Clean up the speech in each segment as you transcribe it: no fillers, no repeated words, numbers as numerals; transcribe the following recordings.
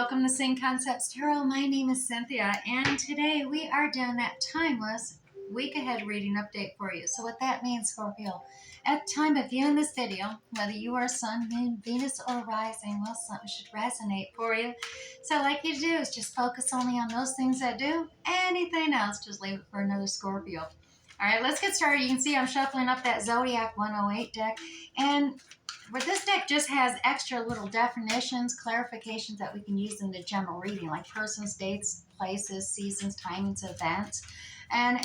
welcome to Sing Concepts Tarot. My name is Cynthia, and today we are doing that timeless week ahead reading update for you. So what that means, Scorpio, at the time of viewing this video, whether you are Sun, Moon, Venus, or Rising, well, something should resonate for you. So like you do is just focus only on those things that do. Anything else, just leave it for another Scorpio. All right, let's get started. You can see I'm shuffling up that Zodiac 108 deck, and this deck just has extra little definitions, clarifications that we can use in the general reading, like persons, dates, places, seasons, timings, events, and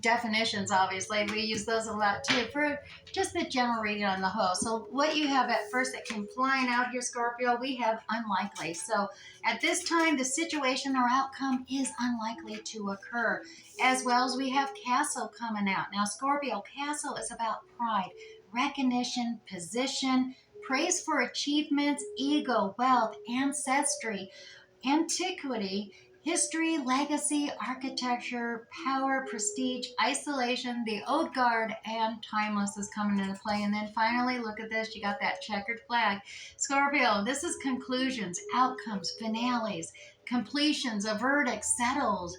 definitions. Obviously, we use those a lot too for just the general reading on the whole. So what you have at first that came flying out here, Scorpio, we have unlikely. So at this time, the situation or outcome is unlikely to occur, as well as we have Castle coming out. Now, Scorpio, Castle is about pride, recognition, position, praise for achievements, ego, wealth, ancestry, antiquity, history, legacy, architecture, power, prestige, isolation, the old guard, and timeless is coming into play. And then finally, look at this, you got that checkered flag. Scorpio, this is conclusions, outcomes, finales, completions, a verdict, settles,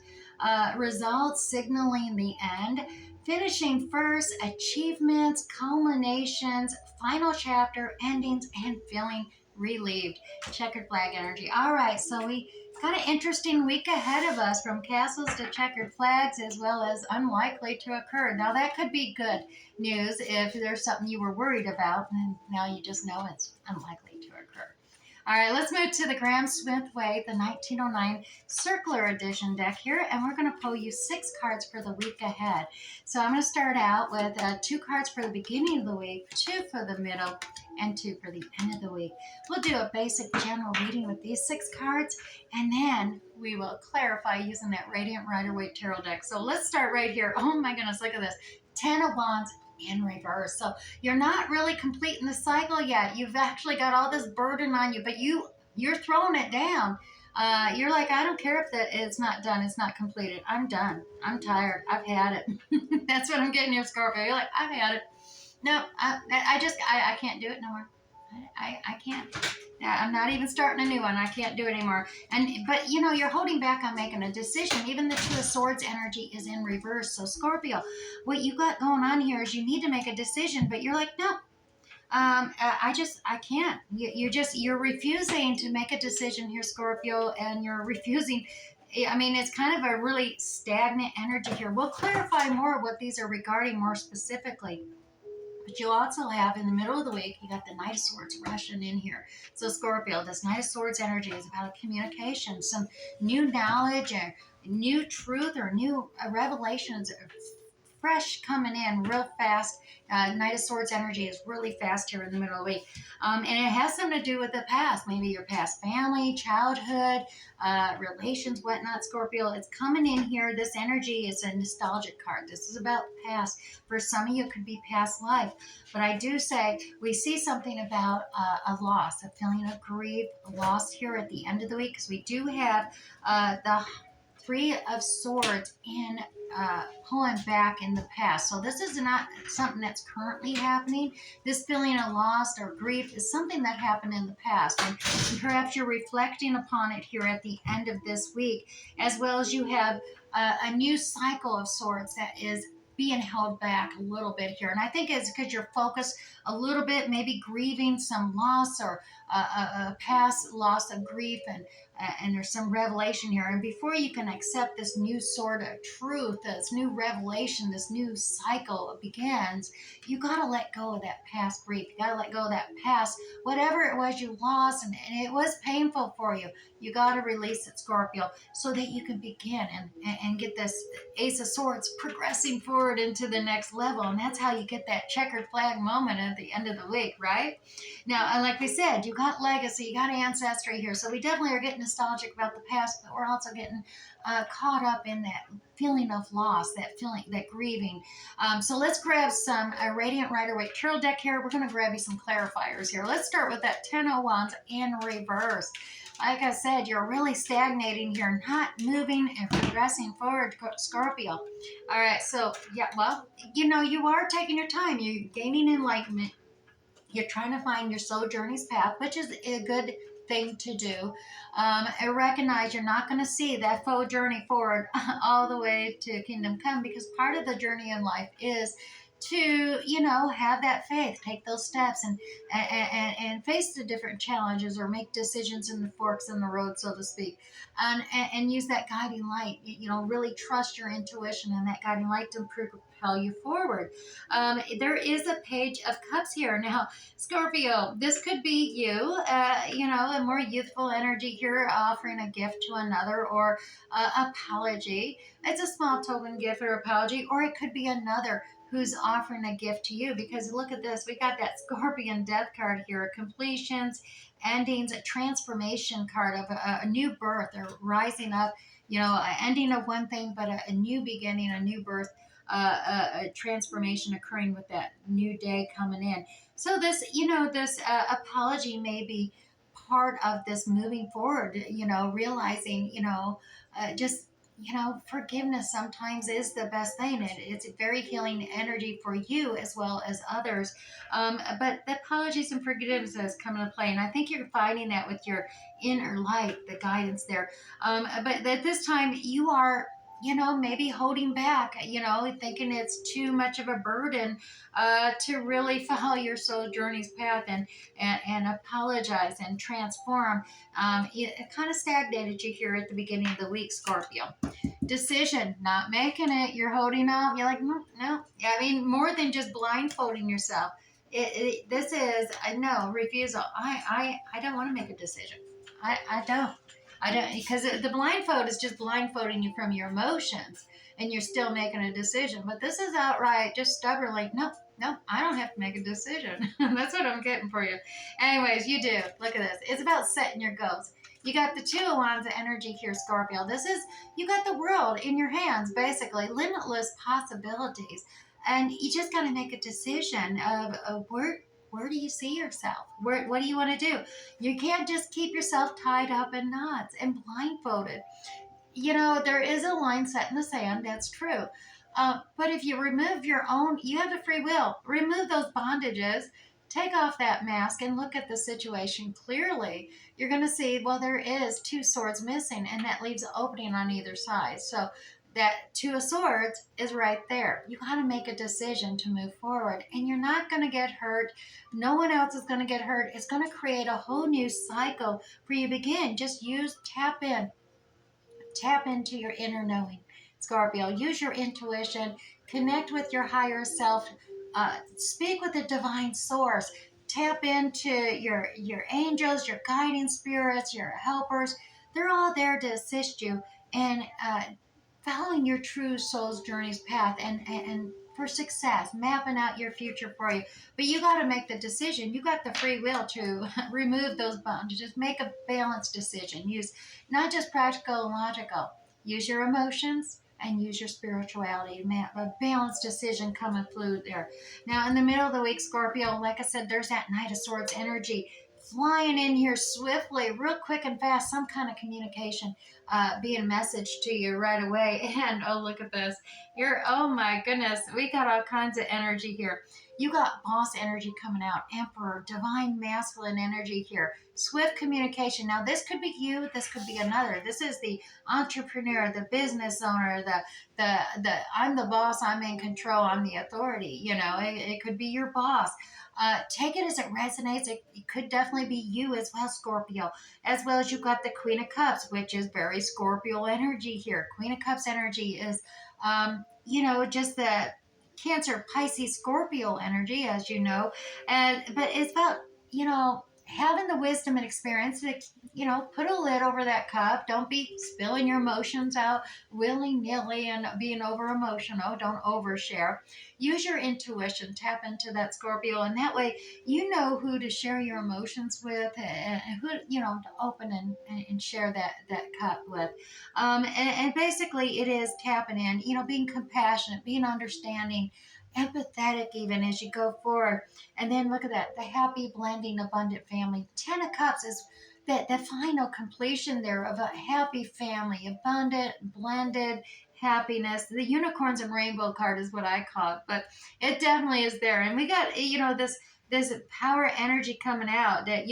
results signaling the end, finishing first, achievements, culminations, final chapter, endings, and feeling relieved. Checkered flag energy. All right, so we got an interesting week ahead of us, from castles to checkered flags, as well as unlikely to occur. Now, that could be good news if there's something you were worried about, and now you just know it's unlikely to occur. All right, let's move to the Graham Smith Way, the 1909 Circular Edition deck here, and we're going to pull you 6 cards for the week ahead. So I'm going to start out with 2 cards for the beginning of the week, 2 for the middle, and 2 for the end of the week. We'll do a basic general reading with these 6 cards, and then we will clarify using that Radiant Rider-Waite Tarot deck. So let's start right here. Oh my goodness, look at this. 10 of Wands in reverse. So you're not really completing the cycle yet. You've actually got all this burden on you, but you're throwing it down. You're like, I don't care if it's not done, it's not completed. I'm done. I'm tired. I've had it. That's what I'm getting here, Scorpio. You're like, I've had it. No, I can't do it no more. I can't. I'm not even starting a new one. I can't do it anymore. But you know, you're holding back on making a decision. Even the Two of Swords energy is in reverse. So Scorpio, what you got going on here is you need to make a decision, but you're like, no, I can't. You're refusing to make a decision here, Scorpio, and you're refusing. I mean, it's kind of a really stagnant energy here. We'll clarify more what these are regarding more specifically. But you also have, in the middle of the week, you got the Knight of Swords rushing in here. So Scorpio, this Knight of Swords energy is about communication, some new knowledge or new truth or new revelations, fresh coming in real fast. Knight of Swords energy is really fast here in the middle of the week. And it has something to do with the past, maybe your past family, childhood, relations, whatnot, Scorpio. It's coming in here. This energy is a nostalgic card. This is about past. For some of you, it could be past life. But I do say we see something about a loss, a feeling of grief, loss here at the end of the week, because we do have the Three of Swords in pulling back in the past. So this is not something that's currently happening. This feeling of loss or grief is something that happened in the past. And perhaps you're reflecting upon it here at the end of this week, as well as you have a new cycle of sorts that is being held back a little bit here. And I think it's because you're focused a little bit, maybe grieving some loss or a past loss of grief, and there's some revelation here. And before you can accept this new sort of truth, this new revelation, this new cycle begins, you got to let go of that past grief. You got to let go of that past, whatever it was you lost, and it was painful for you. You got to release it, Scorpio, so that you can begin and get this Ace of Swords progressing forward into the next level. And that's how you get that checkered flag moment at the end of the week, right? Now, like we said, you got legacy, you got ancestry here. So we definitely are getting nostalgic about the past, but we're also getting caught up in that feeling of loss, that feeling, that grieving. So let's grab some Radiant Rider-Waite Tarot deck here. We're going to grab you some clarifiers here. Let's start with that 10 of Wands in reverse. Like I said, you're really stagnating here, not moving and progressing forward, Scorpio. All right, so, yeah, well, you know, you are taking your time. You're gaining enlightenment. You're trying to find your soul journey's path, which is a good thing to do. I recognize you're not going to see that full journey forward all the way to kingdom come, because part of the journey in life is to, have that faith, take those steps, and face the different challenges, or make decisions in the forks in the road, so to speak, and use that guiding light. Really trust your intuition and that guiding light to propel you forward. There is a page of cups here now, Scorpio. This could be you, a more youthful energy here, offering a gift to another, or apology. It's a small token gift or apology, or it could be another who's offering a gift to you, because look at this, we got that Scorpion death card here, completions, endings, a transformation card of a new birth, or rising up, ending of one thing, but a new beginning, a new birth, a transformation occurring with that new day coming in. So this apology may be part of this moving forward, realizing, just, forgiveness sometimes is the best thing. It's a very healing energy for you as well as others. But the apologies and forgiveness has come into play. And I think you're finding that with your inner light, the guidance there. But at this time, you are, maybe holding back, thinking it's too much of a burden to really follow your soul journey's path, and apologize and transform. It kind of stagnated you here at the beginning of the week, Scorpio. Decision, not making it. You're holding up. You're like, no, no. I mean, more than just blindfolding yourself. This is a no refusal. I don't want to make a decision. I don't. I don't, because the blindfold is just blindfolding you from your emotions, and you're still making a decision. But this is outright just stubborn, like, no, no, I don't have to make a decision. That's what I'm getting for you. Anyways, you do. Look at this. It's about setting your goals. You got the Two of Wands energy here, Scorpio. This is, you got the world in your hands, basically, limitless possibilities. And you just got to make a decision of where do you see yourself? What do you want to do? You can't just keep yourself tied up in knots and blindfolded. There is a line set in the sand, that's true. But if you remove your own, you have the free will, remove those bondages, take off that mask, and look at the situation clearly, you're going to see, well, there is two swords missing, and that leaves an opening on either side. So that Two of Swords is right there. You got to make a decision to move forward, and you're not going to get hurt. No one else is going to get hurt. It's going to create a whole new cycle for you to begin. Just tap into your inner knowing, Scorpio. Use your intuition. Connect with your higher self. Speak with the divine source. Tap into your angels, your guiding spirits, your helpers. They're all there to assist you in following your true soul's journey's path, and for success, mapping out your future for you. But you got to make the decision. You got the free will to remove those bondages. Make a balanced decision. Use not just practical and logical. Use your emotions and use your spirituality. A balanced decision coming through there. Now, in the middle of the week, Scorpio, like I said, there's that Knight of Swords energy flying in here swiftly, real quick and fast, some kind of communication being messaged to you right away. And oh, look at this. Oh my goodness, we got all kinds of energy here. You got boss energy coming out, Emperor, divine masculine energy here, swift communication. Now, this could be you, this could be another. This is the entrepreneur, the business owner, the I'm the boss, I'm in control, I'm the authority. It could be your boss. Take it as it resonates. It could definitely be you as well, Scorpio. As well as you got the Queen of Cups, which is very Scorpio energy here. Queen of Cups energy is, just the Cancer, Pisces, Scorpio energy, as you know. But it's about, having the wisdom and experience to, put a lid over that cup. Don't be spilling your emotions out willy-nilly and being over emotional. Don't overshare. Use your intuition. Tap into that, Scorpio, and that way you know who to share your emotions with, and who, to open and share that cup with. And basically it is tapping in, being compassionate, being understanding, empathetic even as you go forward. And then look at that, the happy, blending, abundant family. Ten of Cups is the final completion there of a happy family, abundant, blended happiness. The unicorns and rainbow card is what I call it, but it definitely is there. And we got, this power energy coming out that,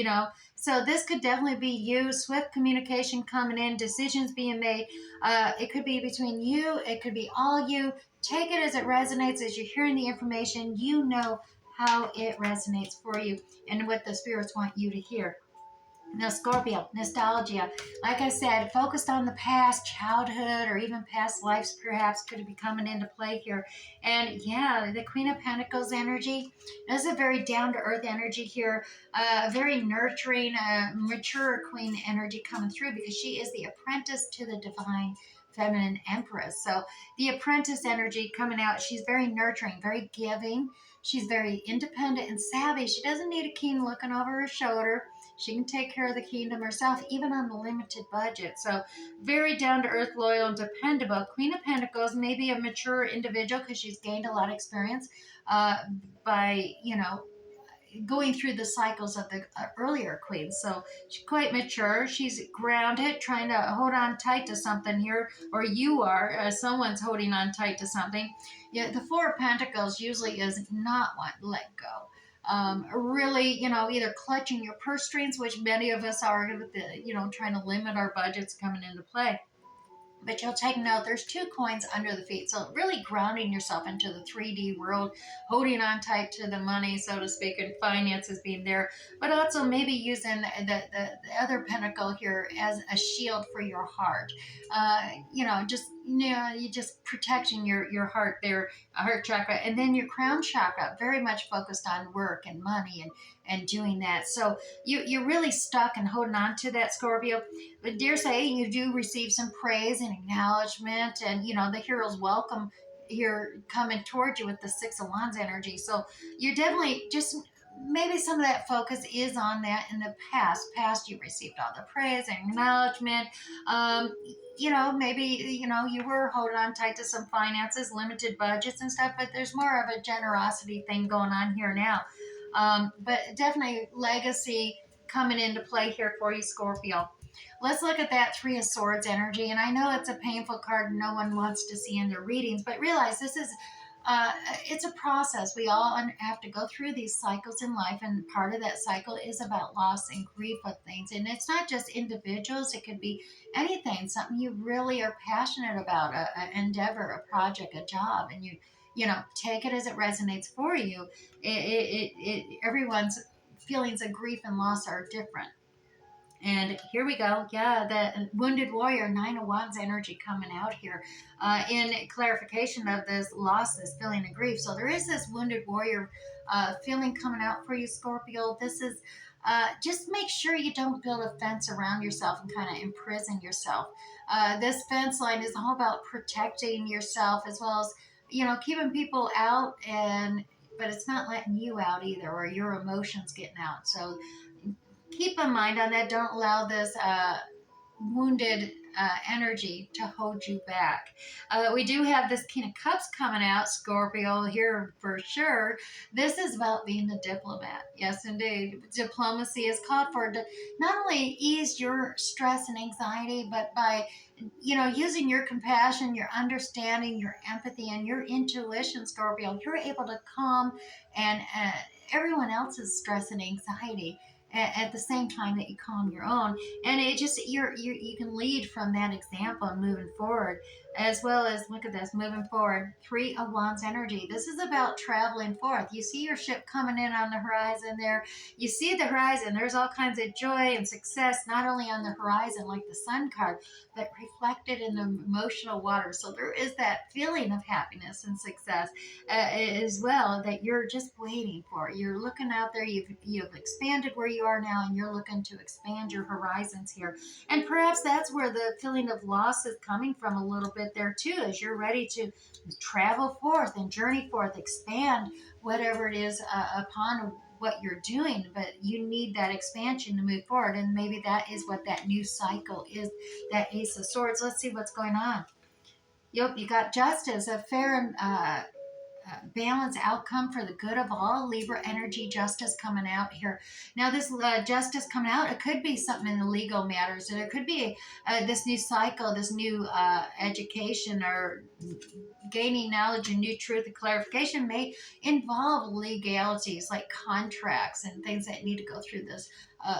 so this could definitely be you, swift communication coming in, decisions being made. It could be between you, it could be all you. Take it as it resonates, as you're hearing the information, how it resonates for you and what the spirits want you to hear. Now, Scorpio, nostalgia. Like I said, focused on the past, childhood, or even past lives perhaps could be coming into play here. And yeah, the Queen of Pentacles energy is a very down to earth energy here, very nurturing, mature Queen energy coming through because she is the apprentice to the divine feminine empress. So the apprentice energy coming out, she's very nurturing, very giving. She's very independent and savvy. She doesn't need a king looking over her shoulder. She can take care of the kingdom herself, even on a limited budget. So, very down to earth, loyal, and dependable. Queen of Pentacles may be a mature individual because she's gained a lot of experience uh, by, going through the cycles of the earlier queens. So she's quite mature. She's grounded, trying to hold on tight to something here, or you are. Someone's holding on tight to something. Yeah, the Four of Pentacles usually is not wanting to let go. Really, either clutching your purse strings, which many of us are with the, trying to limit our budgets coming into play. But you'll take note, there's two coins under the feet. So really grounding yourself into the 3D world, holding on tight to the money, so to speak, and finances being there, but also maybe using the other pentacle here as a shield for your heart. You just protecting your heart there, heart chakra, and then your crown chakra, very much focused on work and money and doing that. So you're really stuck and holding on to that, Scorpio. But dare say you do receive some praise and acknowledgement, and the heroes welcome here coming towards you with the Six of Wands energy. So you're definitely just, maybe some of that focus is on that in the past. You received all the praise and acknowledgement. Maybe you were holding on tight to some finances, limited budgets and stuff, but there's more of a generosity thing going on here now. But definitely legacy coming into play here for you, Scorpio. Let's look at that Three of Swords energy. And I know it's a painful card no one wants to see in their readings, but realize this is, it's a process. We all have to go through these cycles in life, and part of that cycle is about loss and grief of things. And it's not just individuals, it could be anything, something you really are passionate about, an endeavor, a project, a job, and take it as it resonates for you. Everyone's feelings of grief and loss are different. And here we go. Yeah, the wounded warrior, Nine of Wands energy coming out here in clarification of this loss, this feeling of grief. So there is this wounded warrior feeling coming out for you, Scorpio. This is just make sure you don't build a fence around yourself and kind of imprison yourself. This fence line is all about protecting yourself as well as, keeping people out, but it's not letting you out either, or your emotions getting out. So keep in mind on that. Don't allow this wounded energy to hold you back. We do have this King of Cups coming out, Scorpio, here for sure. This is about being a diplomat. Yes, indeed. Diplomacy is called for to not only ease your stress and anxiety, but by using your compassion, your understanding, your empathy, and your intuition, Scorpio, you're able to calm and everyone else's stress and anxiety at the same time that you calm your own. And it just, you can lead from that example and moving forward, as well as, look at this, moving forward, Three of Wands energy. This is about traveling forth. You see your ship coming in on the horizon there. You see the horizon, there's all kinds of joy and success, not only on the horizon like the Sun card, but reflected in the emotional water. So there is that feeling of happiness and success as well that you're just waiting for. You're looking out there, you've expanded where you are now, and you're looking to expand your horizons here. And perhaps that's where the feeling of loss is coming from a little bit there too, as you're ready to travel forth and journey forth, expand whatever it is upon what you're doing, but you need that expansion to move forward. And maybe that is what that new cycle is, that Ace of Swords. Let's see what's going on. Yep, you got Justice, a fair balanced outcome for the good of all. Libra energy, justice coming out here. Now, this justice coming out, it could be something in the legal matters, and it could be this new cycle, this new education or gaining knowledge and new truth and clarification may involve legalities like contracts and things that need to go through this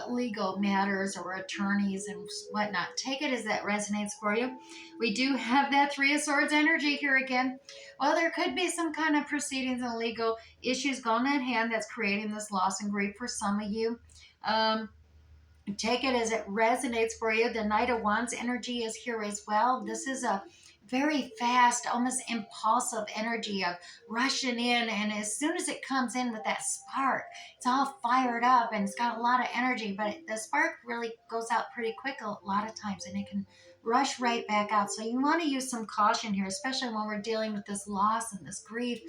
legal matters or attorneys and whatnot. Take it as that resonates for you. We do have that Three of Swords energy here again. Well, there could be some kind of proceedings and legal issues going at hand that's creating this loss and grief for some of you. Take it as it resonates for you. The Knight of Wands energy is here as well. This is a very fast, almost impulsive energy of rushing in. And as soon as it comes in with that spark, it's all fired up and it's got a lot of energy. But the spark really goes out pretty quick a lot of times and it can rush right back out. So you want to use some caution here, especially when we're dealing with this loss and this grief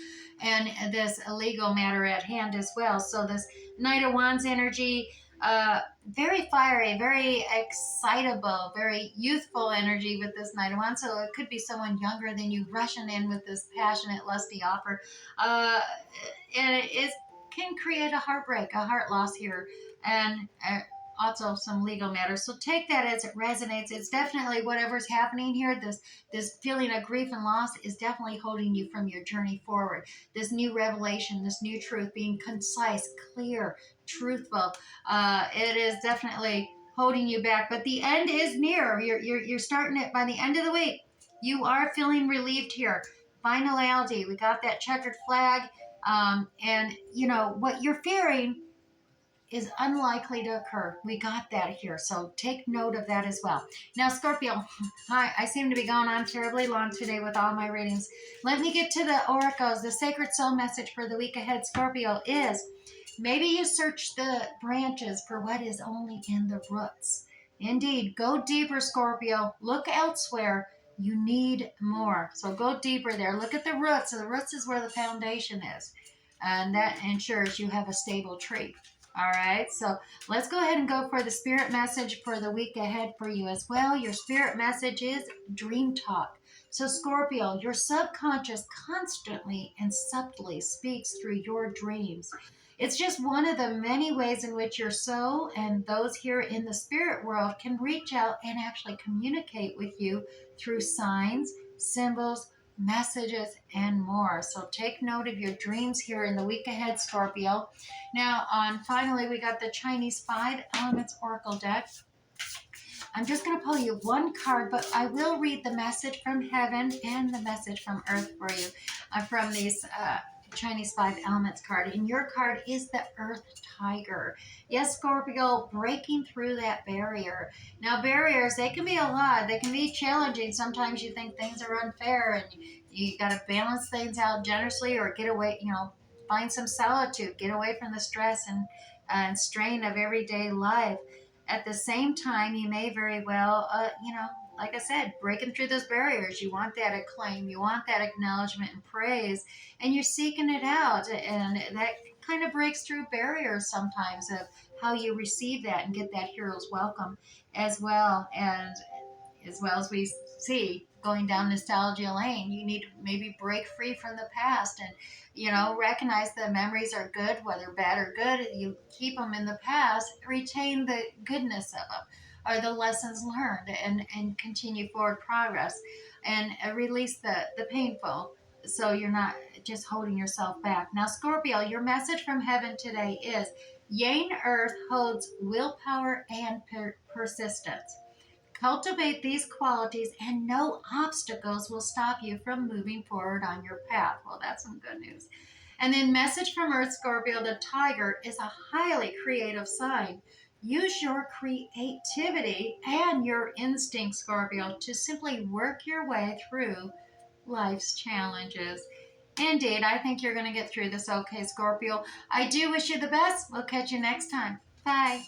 and this legal matter at hand as well. So this Knight of Wands energy, very fiery, very excitable, very youthful energy with this Knight of Wands. So it could be someone younger than you rushing in with this passionate, lusty offer. And it can create a heartbreak, a heart loss here, and also some legal matters. So take that as it resonates. It's definitely whatever's happening here. This feeling of grief and loss is definitely holding you from your journey forward. This new revelation, this new truth, being concise, clear, truthful. It is definitely holding you back, but the end is near. You're starting it by the end of the week. You are feeling relieved here. Finality. We got that checkered flag, and you know what you're fearing is unlikely to occur. We got that here, so take note of that as well. Now, Scorpio, I seem to be going on terribly long today with all my readings. Let me get to the oracles. The sacred soul message for the week ahead, Scorpio, is maybe you search the branches for what is only in the roots. Indeed, go deeper, Scorpio. Look elsewhere. You need more. So go deeper there. Look at the roots. So the roots is where the foundation is. And that ensures you have a stable tree. All right, so let's go ahead and go for the spirit message for the week ahead for you as well. Your spirit message is dream talk. So Scorpio, your subconscious constantly and subtly speaks through your dreams. It's just one of the many ways in which your soul and those here in the spirit world can reach out and actually communicate with you through signs, symbols, messages, and more. So take note of your dreams here in the week ahead, Scorpio. Now, finally, we got the Chinese 5 Elements Oracle deck. I'm just going to pull you one card, but I will read the message from heaven and the message from earth for you from these Chinese 5 Elements card. And your card is the Earth Tiger. Yes, Scorpio, breaking through that barrier. Now, barriers, they can be a lot. They can be challenging. Sometimes you think things are unfair and you got to balance things out generously or get away, find some solitude, get away from the stress and strain of everyday life. At the same time, you may very well, like I said, breaking through those barriers. You want that acclaim, you want that acknowledgement and praise, and you're seeking it out. And that kind of breaks through barriers sometimes of how you receive that and get that hero's welcome as well. And as well as we see going down nostalgia lane, you need to maybe break free from the past and recognize that memories are good, whether bad or good. You keep them in the past, retain the goodness of them or the lessons learned, and continue forward progress and release the painful, so you're not just holding yourself back. Now, Scorpio, your message from heaven today is Yang Earth holds willpower and persistence. Cultivate these qualities and no obstacles will stop you from moving forward on your path. Well, that's some good news. And then message from Earth, Scorpio, the tiger is a highly creative sign. Use your creativity and your instinct, Scorpio, to simply work your way through life's challenges. Indeed, I think you're going to get through this okay, Scorpio. I do wish you the best. We'll catch you next time. Bye.